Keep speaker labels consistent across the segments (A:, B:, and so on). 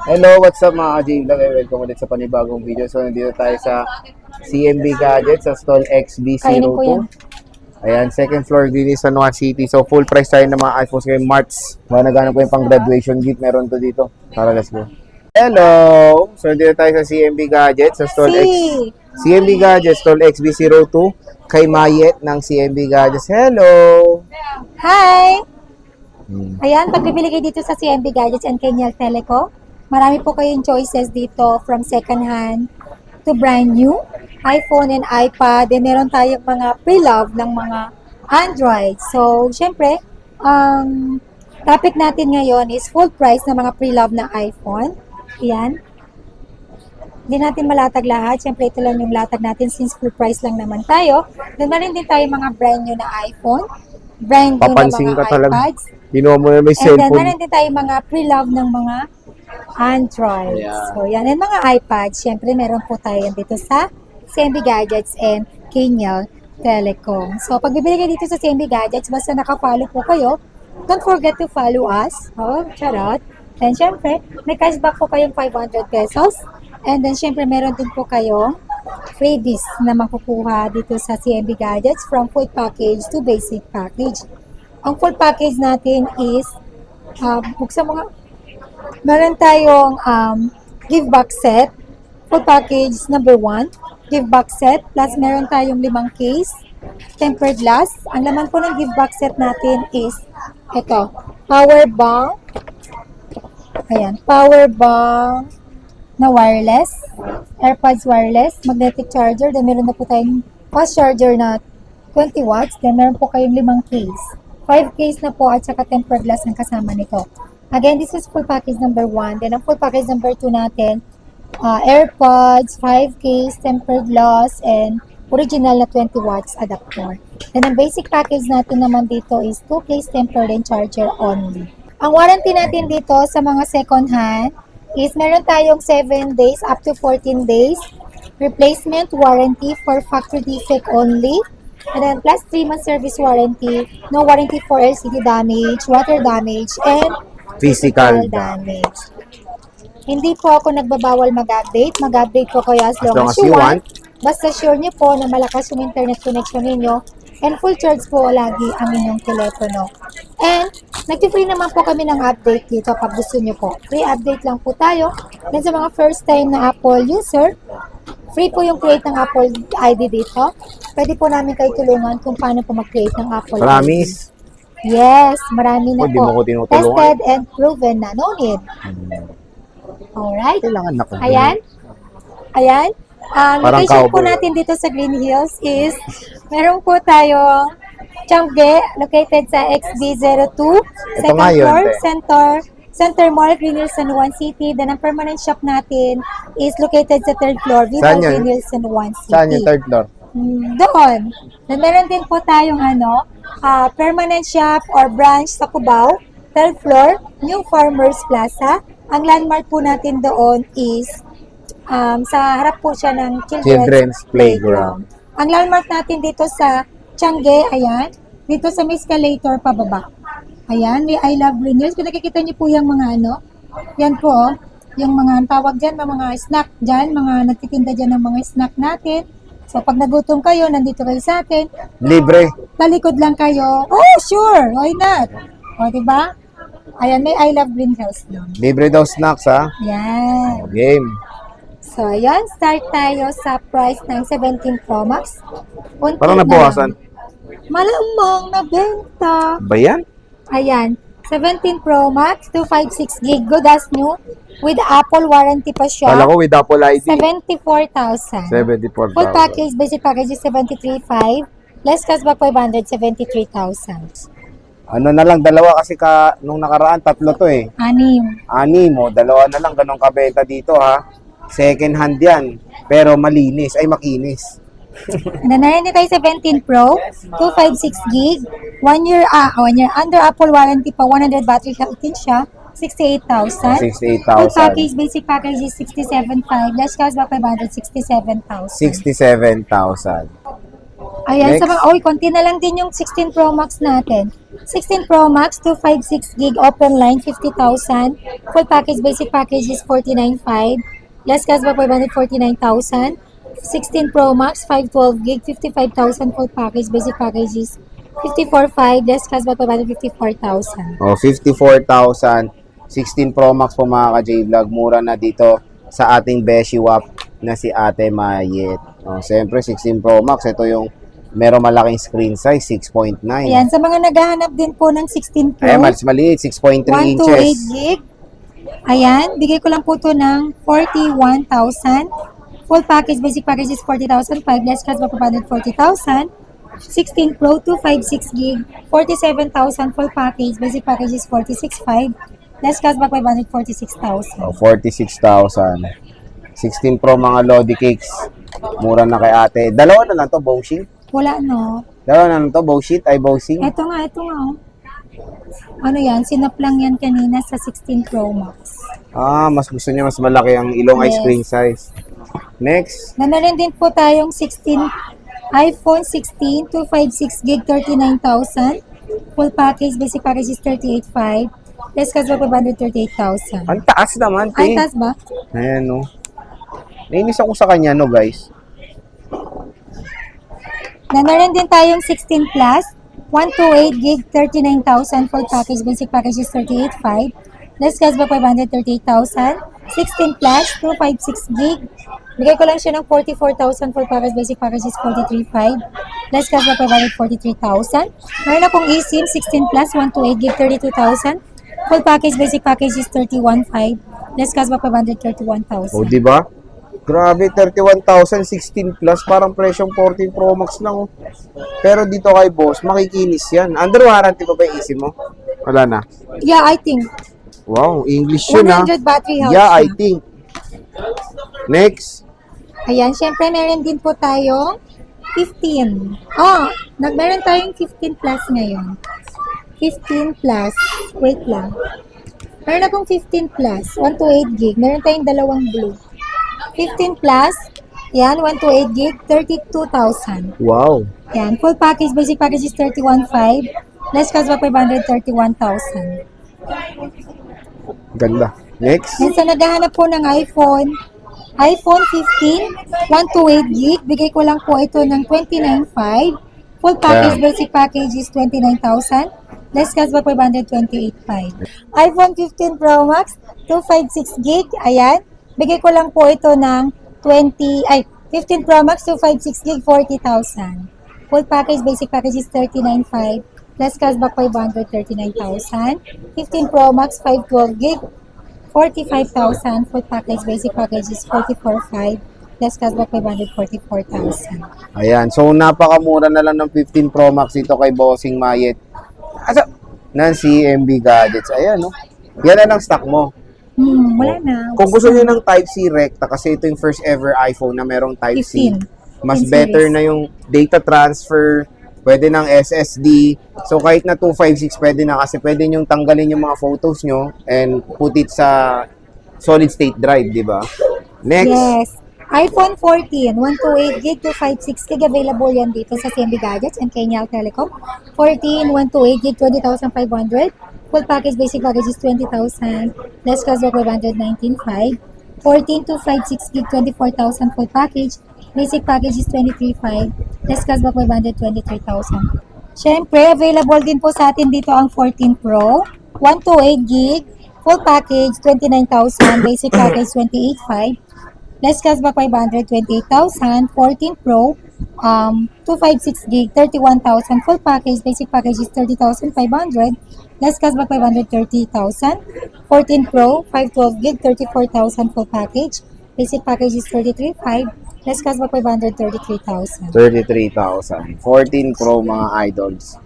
A: Hello, what's up mga ka-J-Vlog? Welcome ulit sa panibagong video. So, nandito tayo sa CMB Gadgets sa stall
B: Kainin ko yan.
A: XB02. Ayan, second floor din sa San Juan City. So, full price tayo ng mga iPhones ngayong March. Naghanap ko yung pang graduation gift. Meron to dito. Tara, let's go. Hello! So, nandito tayo sa CMB Gadgets sa stall CMB Gadgets, stall XB02. Kay Mayet ng CMB Gadgets. Hello!
B: Hi! Ayan, pag bibili kayo dito sa CMB Gadgets and Kenyal Teleco, marami po kayong choices dito from second hand to brand new, iPhone and iPad. Then meron tayong mga pre-love ng mga Android. So, syempre, ang topic natin ngayon is full price ng mga pre-love na iPhone. Ayan. Hindi natin malatag lahat. Syempre, ito lang yung latag natin since full price lang naman tayo. Then meron din tayo mga brand new na iPhone, brand new
A: Papansin
B: na mga
A: ka talaga.
B: iPads.
A: Kinuha mo na may
B: And then,
A: cellphone.
B: meron din tayo mga pre-love ng mga Android.
A: Yeah.
B: So, yan. And mga iPads, syempre, meron po tayo dito sa CMB Gadgets and Kenyal Telecom. So, pag bibili kayo dito sa CMB Gadgets, basta nakafollow po kayo, don't forget to follow us. Oh, charot. And syempre, may cashback po kayong 500 pesos. And then, syempre, meron din po kayong freebies na makukuha dito sa CMB Gadgets from full package to basic package. Ang full package natin is, buksan mo nga, meron tayong give back set, full package number 1, give back set, plus meron tayong 5 case, tempered glass. Ang laman po ng give back set natin is, ito, power bank, ayan, power bank na wireless, AirPods wireless, magnetic charger, then meron na po tayong fast charger na 20 watts, then meron po kayong 5 case. 5 case na po at saka tempered glass ang kasama nito. Again, this is full package number 1. Then ang full package number 2 natin, AirPods, 5 case, tempered glass, and original na 20 watts adapter. Then ang basic package natin naman dito is 2 case, tempered, and charger only. Ang warranty natin dito sa mga second hand is meron tayong 7 days up to 14 days. Replacement warranty for factory defect only. And then plus 3 months service warranty, no warranty for LCD damage, water damage, and physical damage. Hindi po ako nagbabawal mag-update. Mag-update po kayo as long as you want. Basta sure nyo po na malakas yung internet connection ninyo and full charge po lagi ang inyong telepono. And nag-free naman po kami ng update dito pag gusto nyo po. Free update lang po tayo. Then sa mga first time na Apple user, free po yung create ng Apple ID dito. Pwede po namin kayo tulungan kung paano po mag-create ng Apple
A: Promise.
B: ID. Yes, marami na
A: Di mo
B: po.
A: ko tinutulungan.
B: Tested and proven na. No need. Alright.
A: Kailangan na ko.
B: Ayan. Ayan. Ang
A: Parang
B: location po
A: cowboy.
B: natin dito sa Green Hills is meron po tayong Changge located sa XB02, second
A: nga yun,
B: floor,
A: te.
B: Center Mall, Green Hills, San Juan City. Then ang permanent shop natin is located sa third floor, Viva
A: Saan yun?
B: Green Hills, San Juan City.
A: Saan yung third floor?
B: Doon. Then meron din po tayong permanent shop or branch sa Cubao, third floor, New Farmers Plaza. Ang landmark po natin doon is sa harap po siya ng Children's Playground. Ang landmark natin dito sa Changge, ayan, dito sa may escalator pababa. Ayan, may I Love Green Hills. Kung nakikita niyo po yung mga yan po, yung mga tawag dyan, mga snack dyan, mga nagtitinda dyan ng mga snack natin. So, pag nagutom kayo, nandito kayo sa atin.
A: Libre.
B: Talikod lang kayo. Oh, sure, why not? O, diba? Ayan, may I Love Green Hills doon.
A: Libre daw snacks, ha?
B: Yan.
A: Game.
B: So, ayan, start tayo sa price ng 17 Pro Max. Unti
A: Parang
B: na
A: nabawasan.
B: lang. Malamang nabenta.
A: Ba yan?
B: Ayan, 17 Pro Max, 256 gig, good as new, with Apple warranty pa siya.
A: Kala ko with Apple ID.
B: 74,000.
A: 74,000.
B: Full package, basic package is 73,500. Less cashback 500, 73,000.
A: Ano na lang, dalawa kasi nung nakaraan, 3 to eh.
B: 6.
A: 6 dalawa na lang, ganun kabenta dito ha. Second hand yan, pero malinis, ay makinis.
B: Nanayin tayo 17 Pro, 256 gig, 1 year under Apple warranty pa, 100 battery health din siya, 68,000.
A: 68,000.
B: Full package, basic package is 67,500. Less cashback 500, 67,000.
A: 67,000.
B: Ayan,
A: Next.
B: konti na lang din yung 16 Pro Max natin. 16 Pro Max, 256 gig open line, 50,000. Full package, basic package is 49.5. Less cashback 549,000. 16 Pro Max, 512 gig, 55,000. Full package, basic package is 54.5. Less cashback 554,000.
A: Oh, 54,000. 16 Pro Max po mga ka-J-Vlog. Mura na dito sa ating Beshi Wap na si Ate Mayet. Oh, siyempre 16 Pro Max. Ito yung meron malaking screen size, 6.9.
B: Ayan, sa mga naghahanap din po ng 16 Pro.
A: Ay, mas maliit, 6.3 inches.
B: 128 gig. Ayan, bigay ko lang po to ng 41,000. Full package, basic package is 40,000. 5 less cash, mapapanod 40,000. 16 Pro, 256 gig, 47,000. Full package, basic package is 46,500. Less cash, 546,000.
A: Oh, 46,000. 16 Pro mga Lodi Cakes. Mura na kay ate. Dalawa na lang to, Bowsing.
B: Wala, no?
A: Dalawa na lang to, Bowsheet ay Bowsing.
B: Ito nga. Oh. Ano yan? Sinap lang yan kanina sa 16 Pro Max.
A: Ah, mas gusto niya mas malaki ang ilong ay
B: Yes.
A: screen size. Next.
B: Meron din po tayong 16 iPhone 16, 256 gig, 39,000. Full package, basic package is 38,500. Less cash back 538,000.
A: Ang taas naman,
B: Ay,
A: te.
B: taas ba?
A: Ayan, no. Nainis ako sa kanya, no, guys.
B: Meron din tayong 16 Plus, 128 gig, 39,000. Full package, basic package is 38,500. Less cash back 538,000. 16 Plus, 256 gig. Bigay ko lang siya ng 44,000. Full package, basic package is 43,500. Less cash back 543,000. Meron akong eSIM, 16 Plus, 128 gig, 32,000. Full package, basic package is 31,500. Less cash back 531,000.
A: O, di ba? Grabe, 31,000, 16 plus. Parang presyong 14 Pro Max lang, oh. Pero dito kay boss, makikinis yan. Under warranty pa ba yung easy mo? Wala na.
B: Yeah, I think.
A: Wow, English yun, ha?
B: 100 battery health.
A: Yeah, I
B: siya.
A: think. Next.
B: Ayan, syempre meron din po tayong 15. Meron tayong 15 plus ngayon. 15 plus. Wait lang. Meron akong 15 plus. 128 gig. Meron tayong dalawang blue. 15 plus. Yan, 128 gig. 32,000.
A: Wow.
B: Yan, full package. Basic package is 31,500. Less cash back 531,000.
A: Ganda. Next.
B: Yan, sa naghahanap po ng iPhone 15, 128 gig. Bigay ko lang po ito ng 29,500. Full package,
A: Yeah.
B: basic package is 29,000. Less cash back 528,500. iPhone 15 Pro Max, 256 gig. Ayan. Bigay ko lang po ito ng 15 Pro Max, 256 gig, 40,000. Full package, basic package is 39,500. Less cash back 539,000. 15 Pro Max, 512 gig, 45,000. Full package, basic package is 44,500. Less cash back 544,000.
A: Ayan. So, napakamura na lang ng 15 Pro Max dito kay Bossing Mayet. Asa? Ng CMB Gadgets. Ayan, no? Yan na lang stock mo.
B: Wala na.
A: Kung gusto niyo ng Type-C Recta, kasi ito yung first ever iPhone na merong Type-C.
B: 15.
A: Mas
B: 15
A: better
B: series.
A: na yung data transfer, pwede ng SSD. So kahit na 256, pwede na kasi pwede nyong tanggalin yung mga photos nyo and put it sa solid state drive, di ba? Next.
B: Yes. iPhone 14, 128 gig to 56 gig. Available yan dito sa CMB Gadgets and Kenyal Telecom. 14, 128 gig, 20,500. Full package, basic package is 20,000. Less cash back 519,500. 14 to 56 gig, 24,000. Full package. Basic package is 23,500. Less cash back 523,000. Siyempre, available din po sa atin dito ang 14 Pro. 128 gig. Full package, 29,000. Basic package, 28,500. Less cash back 528,000. 14 Pro, 256 gig, 31,000. Full package, basic package is 30,500. Less cash back 530,000. 14 Pro, 512 gig, 34,000. Full package, basic package is 33,500. Less cash back 533,000.
A: 33,000. 14 Pro mga idols.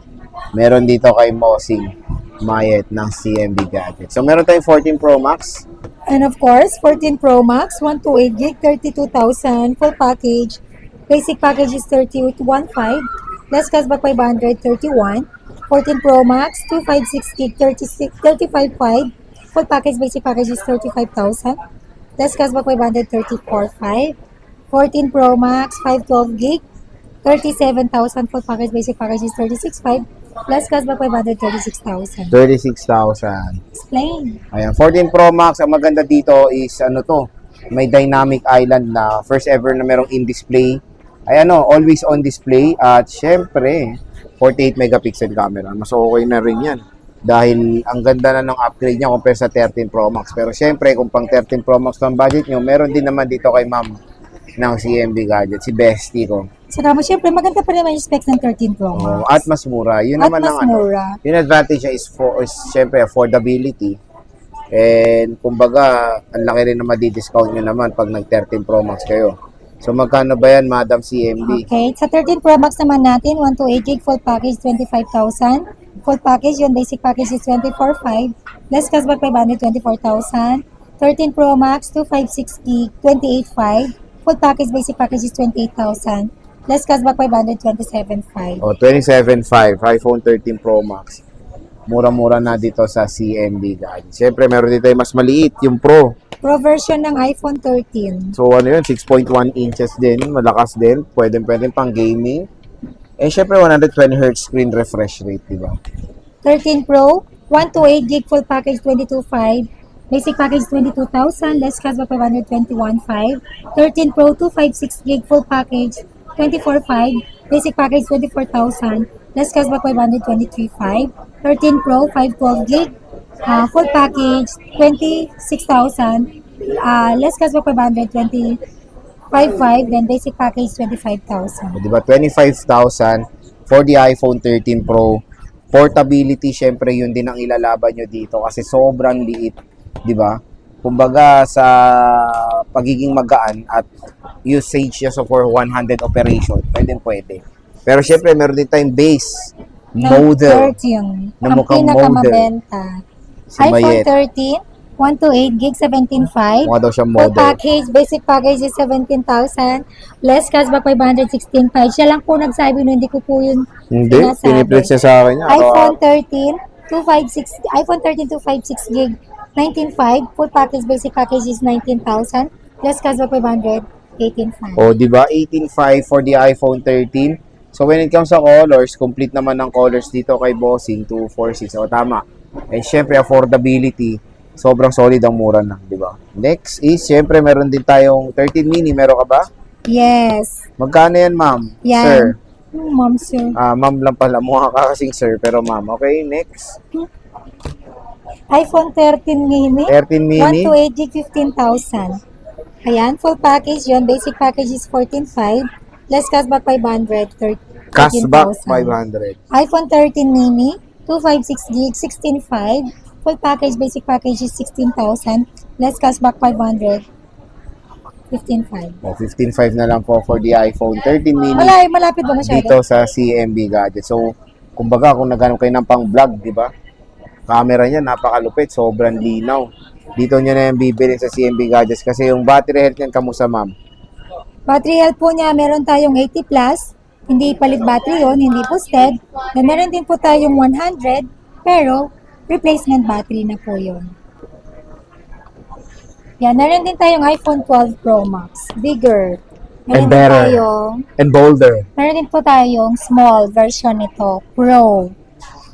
A: Meron dito kay Bossing Mayet ng CMB Gadgets. So meron tayong 14 Pro Max.
B: And of course, 14 Pro Max, 128 gig, 32,000. Full package, basic package is 31,500. Less cash back 531. 14 Pro Max, 256 gig, 35,500. Full package, basic package is 35,000. Less cash back 534,500. 14 Pro Max, 512 gig, 37,000. Full package, basic package is 36,500. Less cashback 536,000.
A: 36,000.
B: Explain.
A: Ayan, 14 Pro Max, ang maganda dito is ano to, may dynamic island na first ever na merong in-display. Ay ano, always on display at syempre 48 megapixel camera. Mas okay na rin yan. Dahil ang ganda na ng upgrade niya compare sa 13 Pro Max. Pero syempre, kung pang 13 Pro Max ang budget nyo, meron din naman dito kay ma'am ng CMB Gadget, si Bestie ko.
B: Saka mo, syempre, maganda pa naman yung specs ng 13 Pro Max.
A: At mas mura. Yun
B: At
A: naman
B: mas
A: ang ano.
B: mura.
A: Yung advantage niya is syempre affordability. And kumbaga, ang laki rin na madi-discount nyo naman pag nag-13 Pro Max kayo. So magkano ba yan, Madam CMB?
B: Okay, sa 13 Pro Max naman natin, 128 gig full package, 25,000. Full package, yung basic package is 24,500. Less cashback 524,000. 13 Pro Max, 256 gig, 28,500. Full package, basic package is 28,000. Less cashback 527,500.
A: O, 27.5, iPhone 13 Pro Max. Mura-mura na dito sa CMB Gadget. Siyempre, meron dito yung mas maliit, yung Pro.
B: Pro version ng iPhone 13.
A: So, ano yun, 6.1 inches din, malakas din. Pwede pang gaming. And syempre, 120Hz screen refresh rate, di ba?
B: 13 Pro, 128 gig full package, 22,500. Basic package, 22,000. Less cashback 521,500. 13 Pro, 256 gig full package, 24,500. Basic package, 24,000. Less cashback 523,500. 13 Pro, 512 gig. Full package, 26,000. Less cashback 525,500. Then basic package, 25,000.
A: O, di ba? 25,000 for the iPhone 13 Pro. Portability, syempre, yun din ang ilalaban nyo dito kasi sobrang liit, di ba? Kumbaga, sa pagiging magaan at usage niya so for 100 operation, pwede. Pero syempre, meron din tayong base model
B: 13.
A: na
B: Ang
A: mukhang model.
B: pinakamabenta.
A: Si
B: iPhone
A: Bayet.
B: 13, 128 gig, 17,500.
A: Mukha daw siyang
B: Full
A: model.
B: package, basic package is 17,000. Less cashback 516,500. Siya lang po nagsabi no, hindi ko po yun
A: Hindi,
B: sinasabi.
A: piniplit siya sa akin niya.
B: iPhone 13, 256 gig, 19,500. Full package, basic package is 19,000. Less cashback 518,500.
A: O, di ba? 18.5 for the iPhone 13. So, when it comes sa colors, complete naman ng colors dito kay Bossing, 246. O, tama. And syempre, affordability, sobrang solid ang mura na, di ba? Next is, syempre, meron din tayong 13 mini. Meron ka ba?
B: Yes.
A: Magkano yan, ma'am?
B: Yan.
A: Sir.
B: Ma'am, sir.
A: Ma'am lang pala. Mukha ka kasing sir, pero ma'am. Okay, next.
B: iPhone 13 mini.
A: 13 mini.
B: 128 gig, 15,000. Ayan, full package yun. Basic package is 14,500. Less cashback 500.
A: Cashback
B: 13,000.
A: 500.
B: iPhone 13 mini, 256 gig, 16,500. Full package, basic package is 16,000. Less cashback 500. 15,500.
A: O, 15.5 na lang po for the iPhone 13 mini.
B: Malapit ba masyado?
A: Dito sa CMB Gadget. So, kumbaga, kung naghanap kayo ng pang-vlog, di ba? Camera niya, napakalupit. Sobrang linaw. Dito niya na yung bibili sa CMB Gadgets kasi yung battery health niyan, kamusta, ma'am?
B: Battery health po niya, meron tayong 80 plus. Hindi palit battery yon, hindi boosted. Then meron din po tayong 100, pero replacement battery na po yon. Yan, meron din tayong iPhone 12 Pro Max. Bigger.
A: And better. And bolder.
B: Meron din po tayong small version nito, Pro.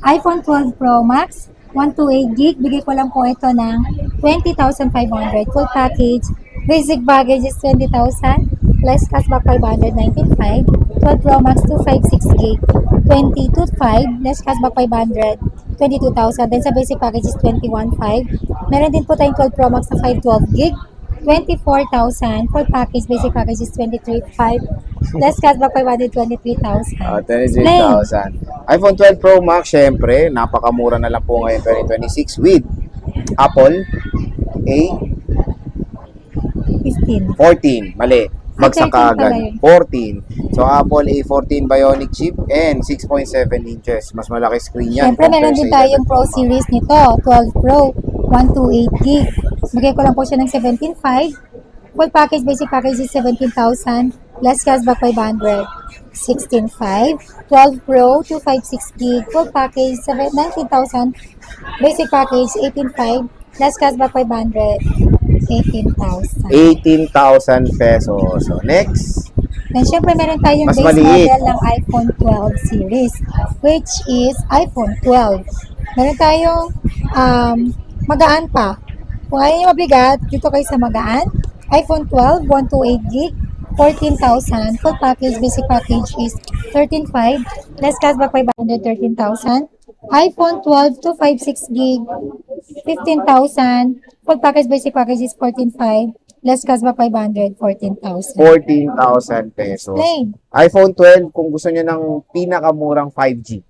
B: iPhone 12 Pro Max, 128 gig. Bigay ko lang po ito ng 20,500. Full package. Basic package is 20,000. Less cashback 519,500. 12 Pro Max 256 gig. 22,500. Less cashback 500. 22,000. Then sa basic package is 21,500. Meron din po tayong 12 Pro Max na 512 gig. 24,000. Full package, basic package is 23,500. Less cashback 523,000.
A: 23,000. iPhone 12 Pro Max, syempre, napakamura na lang po ngayon 2026 with Apple
B: A15.
A: 14. Mali. Bagsak
B: 13 pala
A: agad.
B: yun.
A: 14. So, Apple A14 Bionic chip and 6.7 inches. Mas malaki screen yan.
B: Siyempre, meron
A: compare
B: din
A: sa
B: tayong Pro series nito. 12 Pro, 128 gig. Bigay ko lang po siya ng 17,500. Full package, basic package is 17,000. Less cashback 500. 16,500. 12 Pro, 256 gig. Full package, 19,000. Basic package, 18,500. Less cashback 500. 18,000.
A: 18,000 pesos. So, next.
B: Then, syempre, meron tayong
A: Mas
B: base
A: maliit.
B: model ng iPhone 12 series, which is iPhone 12. Meron tayong magaan pa. Kung ayaw nyo mabigat, dito kayo sa magaan. iPhone 12, 128 gig, 14,000. Full package, basic package is 13,500. Less cashback 500, 13,000. iPhone 12, 256 gig, 15,000. Full package, basic package is 14,500. Less cashback 500, 14,000.
A: 14,000 pesos.
B: Plain.
A: iPhone 12, kung gusto nyo ng pinakamurang 5G.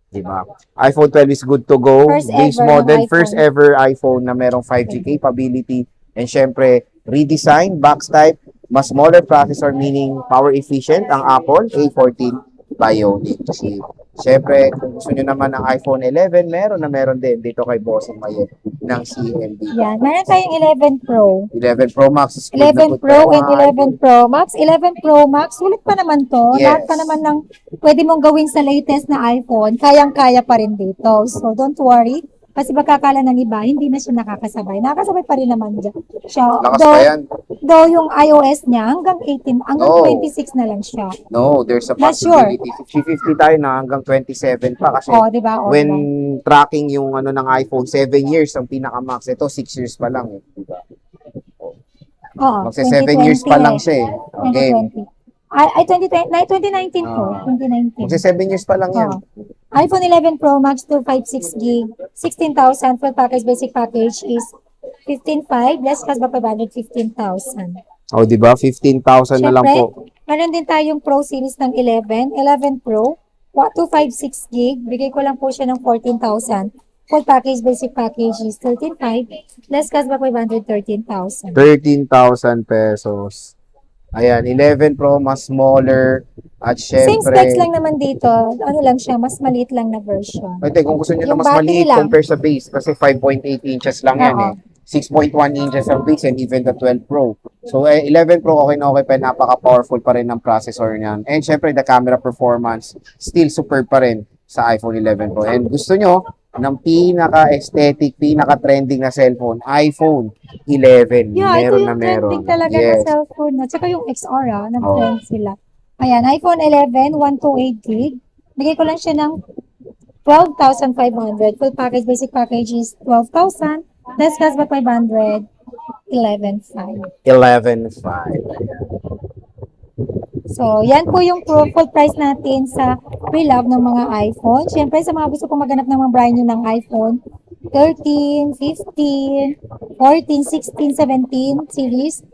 A: Diba? iPhone 12 is good to go.
B: First
A: Base
B: ever
A: model,
B: iPhone.
A: first ever iPhone na merong 5G capability. And syempre, redesign, box type, mas smaller processor, meaning power efficient, ang Apple A14 Bionic chip. Syempre, kung gusto nyo naman ng iPhone 11, meron din dito kay Bossing Mayet ng CMB.
B: Yan. Meron tayong 11 Pro.
A: 11 Pro Max is good na
B: 11
A: good
B: Pro
A: pa
B: and
A: naman.
B: 11 Pro Max. 11 Pro Max, sulit pa naman to.
A: Yes.
B: Lahat pa naman ng pwede mong gawin sa latest na iPhone, kayang-kaya pa rin dito. So, don't worry. Kasi magkakala ng iba, hindi na siya nakakasabay. Nakakasabay pa rin naman dyan. Siya,
A: Lakas pa yan.
B: though yung iOS niya, hanggang 18, hanggang
A: No.
B: 26 na lang siya.
A: No, there's a
B: Not sure.
A: possibility. 50-50 tayo na hanggang 27 pa kasi
B: Oh, di ba? Oh,
A: when
B: diba?
A: tracking yung ano ng iPhone, 7 years ang pinaka-max. Ito, 6 years pa lang. Eh. Diba?
B: Oo,
A: Magsa 7 years pa lang siya eh. Okay.
B: 2020. Ay, 2019 po. 2019.
A: Magsa 7 years pa lang yan.
B: Oh. iPhone 11 Pro Max 256 gig, 16,000. Full package, basic package is 15,500. Less cashback 500, 15,000.
A: Oh, di ba? 15,000 na lang
B: Siyempre,
A: po.
B: meron din tayong Pro series ng 11. 11 Pro, 256 gig. Bigay ko lang po siya ng 14,000. Full package, basic package is 13,500. Less cashback 500, 13,000.
A: 13,000 pesos. Ayan, 11 Pro, mas smaller. At
B: Same
A: syempre,
B: specs lang naman dito. Ano lang siya, mas maliit lang na version.
A: Pwede, kung gusto nyo na
B: Yung
A: mas
B: battery
A: maliit
B: lang.
A: compare sa base, kasi 5.8 inches lang yan
B: Oo.
A: eh. 6.1 inches ang base and even the 12 Pro. So, 11 Pro okay na okay pa, napaka-powerful pa rin ng processor niyan. And syempre, the camera performance, still superb pa rin sa iPhone 11 Pro. And gusto nyo ng pinaka-aesthetic, pinaka-trending na cellphone, iPhone 11.
B: Yeah, ito
A: meron
B: yung
A: na meron.
B: trending talaga na
A: Yes.
B: cellphone. No? Tsaka yung XR,
A: Oo.
B: nag-trend sila. Ayan, iPhone 11, 128 gig. Bigay ko lang siya ng 12,500. Full package, basic package is 12,000. Less cashback 500, 11,500.
A: 11.5.
B: So, yan po yung full price natin sa pre-love ng mga iPhone. Siyempre, sa mga gusto pong maghanap ng mga brand new ng iPhone, 13, 15, 14, 16, 17 series.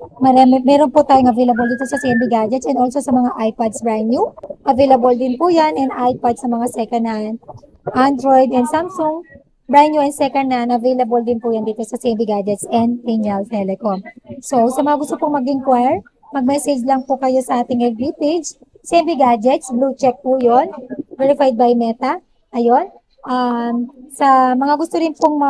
B: Meron po tayong available dito sa CMB Gadgets and also sa mga iPads brand new. Available din po yan and iPads sa mga second hand, Android and Samsung. Brand new and second hand, available din po yan dito sa CMB Gadgets and Pinyal Telecom. So, sa mga gusto pong mag-inquire, mag-message lang po kayo sa ating FB page. CMB Gadgets, blue check po yun. Verified by Meta. Ayun. Sa mga gusto rin pong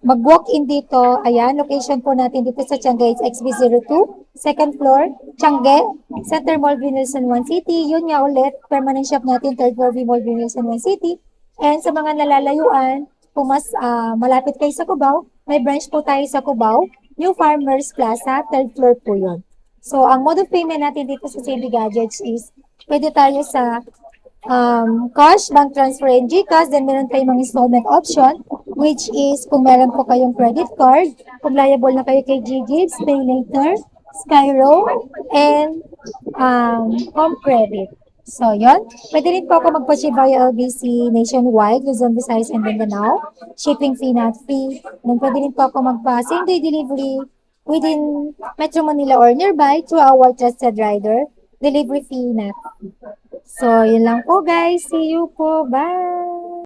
B: mag-walk-in dito, ayan, location po natin dito sa Tiangge, it's XB02, second floor, Tiangge, Center Mall, Vinilson, 1 City. Yun nga ulit, permanent shop natin, third floor, V-Mall, Vinilson, 1 City. And sa mga nalalayuan, kung mas malapit kayo sa Cubao, may branch po tayo sa Cubao, New Farmers Plaza, third floor po yun. So, ang mode of payment natin dito sa CB Gadgets is, pwede tayo sa cash, bank transfer, and GCash. Then, meron tayong mga installment option, which is kung meron po kayong credit card, kung liable na kayo kay GGives, Pay Later, Skyro, and Home Credit. So, yon. Pwede rin po ako magpa-ship via LBC nationwide, Luzon, Visayas, and Mindanao. Shipping fee not free. Then, pwede rin po ako magpa-same day delivery within Metro Manila or nearby through our trusted rider. Delivery fee not free. So, yun lang po guys. See you po. Bye!